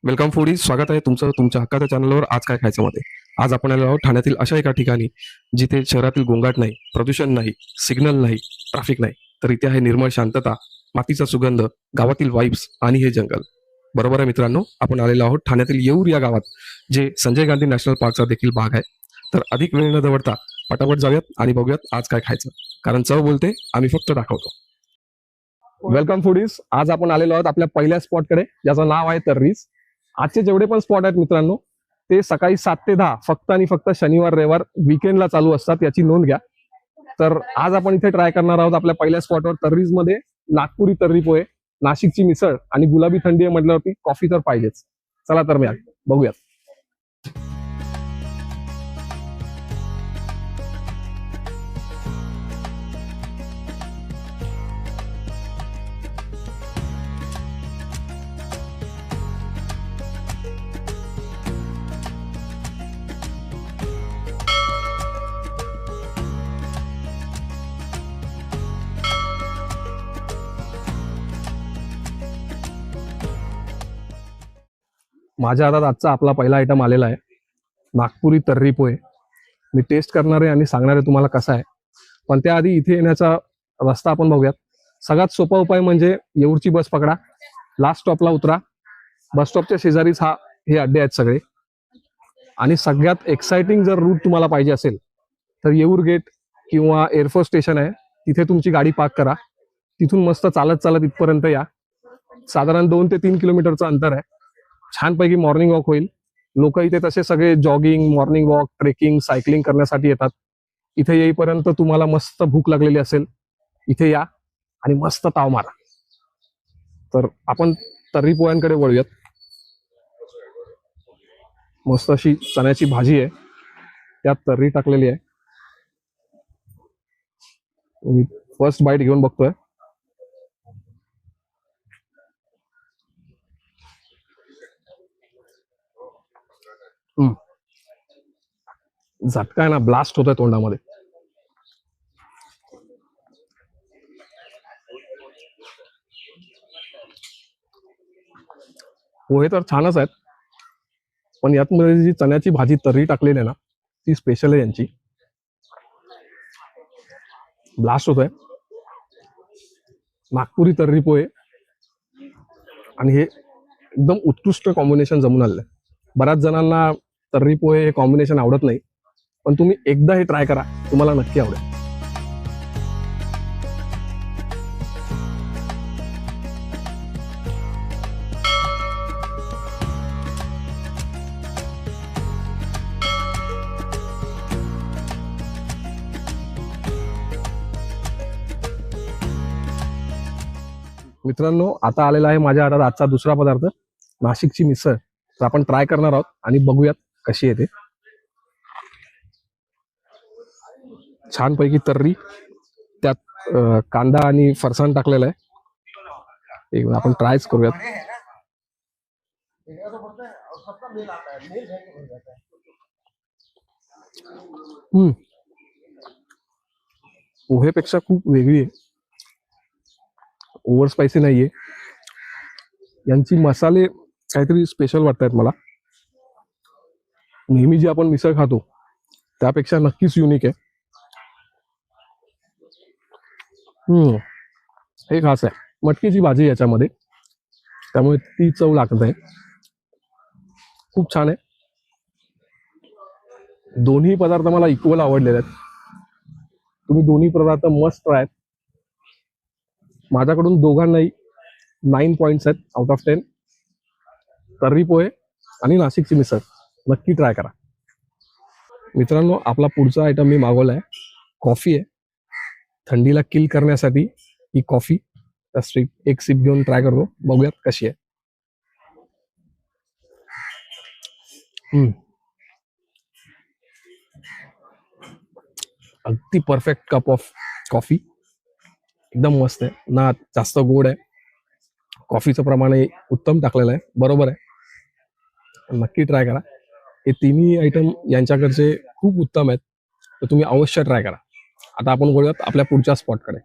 Welcome foodie, स्वागत आहे तुमचं तुमच्या हक्काच्या चॅनलवर. आज काय खायचं मध्ये आज आपण आलो आहोत ठाण्यातील अशा एका ठिकाणी जिथे शहरातील गोंगाट नाही, प्रदूषण नाही, सिग्नल नाही, ट्रॅफिक नाही, तर इथे आहे निर्मळ शांतता, मातीचा सुगंध, गावातील वाईब्स आणि हे जंगल. बरोबर आहे मित्रांनो, आपण आलेलो आहोत ठाण्यातील येऊर या गावात, जे संजय गांधी नॅशनल पार्कचा देखील भाग आहे. तर अधिक वेळ न दवडता पटापट जाऊयात आणि बघूयात आज काय खायचं, कारण चव बोलते, आम्ही फक्त दाखवतो. वेलकम फूडीज, आज आपण आलेलो आहोत आपल्या पहिल्या स्पॉटकडे, ज्याचं नाव आहे तर्रीज. आजचे जेवढे पण स्पॉट आहेत मित्रांनो, ते सकाळी 7 ते 10 फक्त आणि फक्त शनिवार रविवार वीकेंडला चालू असतात, याची नोंद घ्या. तर आज आपण इथे ट्राय करणार आहोत आपल्या पहिल्या स्पॉटवर तर्रीज मध्ये नागपुरी तर्री पोहे, नाशिकची मिसळ आणि गुलाबी थंडी आहे म्हटल्यावरती कॉफी तर पाहिजेच. चला तर मी बघूयात. माझ्या हातात आजचा आपला पहिला आयटम आलेला आहे, नागपुरी तर्री पोहे. मी टेस्ट करणार आहे आणि सांगणार आहे तुम्हाला कसा आहे. पण त्याआधी इथे येण्याचा रस्ता आपण बघूयात. सगळ्यात सोपा उपाय म्हणजे येऊरची बस पकडा, लास्ट स्टॉपला उतरा, बस स्टॉपच्या शेजारीच हे अड्डे आहेत सगळे. आणि सगळ्यात एक्साइटिंग जर रूट तुम्हाला पाहिजे असेल तर येऊर गेट किंवा एअरफोर्स स्टेशन आहे, तिथे तुमची गाडी पार्क करा. तिथून मस्त चालत चालत इथपर्यंत या. साधारण 2 ते 3 किलोमीटरचं अंतर आहे. छानपैकी मॉर्निंग वॉक होईल. लोक इथे तसे सगळे jogging, morning walk, trekking, cycling करण्यासाठी येतात. इथे येईपर्यंत तुम्हाला मस्त भूक लागलेली असेल, इथे या आणि मस्त ताव मारा. तर आपण तर्री पोह्यांकडे वळूयात. मस्त अशी चण्याची भाजी आहे, त्यात तर्री टाकलेली आहे. मी फर्स्ट बाईट घेऊन बघतोय. झटका आहे ना, ब्लास्ट होतोय तोंडामध्ये. पोहे तर छानच आहेत, पण यात मध्ये जी चण्याची भाजी तर्री टाकलेली आहे ना, ती स्पेशल आहे यांची. ब्लास्ट होतोय. नागपुरी तर्री पोहे आणि हे एकदम उत्कृष्ट कॉम्बिनेशन जमून आलेलं आहे. बऱ्याच जणांना तर्री पोहे हे कॉम्बिनेशन आवडत नाही, पण तुम्ही एकदा हे ट्राय करा, तुम्हाला नक्की आवडेल. मित्रांनो, आता आलेला आहे माझ्या हातात आजचा दुसरा पदार्थ, नाशिकची मिसळ. तर आपण ट्राय करणार आहोत आणि बघूयात कशी येते. छानपैकी तर्री, त्यात कांदा आणि फरसाण टाकलेला आहे. एक आपण ट्रायच करूयात. पोहेपेक्षा खूप वेगळी आहे, ओव्हर स्पायसी नाहीये. यांची मसाले काहीतरी स्पेशल वाटतात मला. नेहमी जी आपण मिसळ खातो त्यापेक्षा नक्कीच युनिक आहे. हे खास आहे. मटकीची भाजी याच्यामध्ये, त्यामुळे ती चव लागत आहे. खूप छान आहे. दोन्ही पदार्थ मला इक्वल आवडलेले आहेत. तुम्ही दोन्ही पदार्थ मस्त ट्राय. माझ्याकडून दोघांनाही 9 पॉइंट्स आहेत आउट ऑफ 10. तर्री पोहे आणि नाशिकची मिसळ नक्की ट्राय करा. मित्रांनो, आपला पुढचा आयटम मी मागवलाय, कॉफी आहे. थंडीला किल करण्यासाठी ही कॉफी. एक सिप घेऊन ट्राय करतो, बघूयात कशी आहे. अगदी परफेक्ट कप ऑफ कॉफी. एकदम मस्त आहे ना, जास्त गोड आहे. कॉफीचं प्रमाण उत्तम टाकलेलं आहे, बरोबर आहे. नक्की ट्राय करा. हे तिन्ही आयटम यांच्याकडचे खूप उत्तम आहेत, तर तुम्ही अवश्य ट्राय करा. आता आपण बोलूयात आपल्या पुढच्या स्पॉटकडे.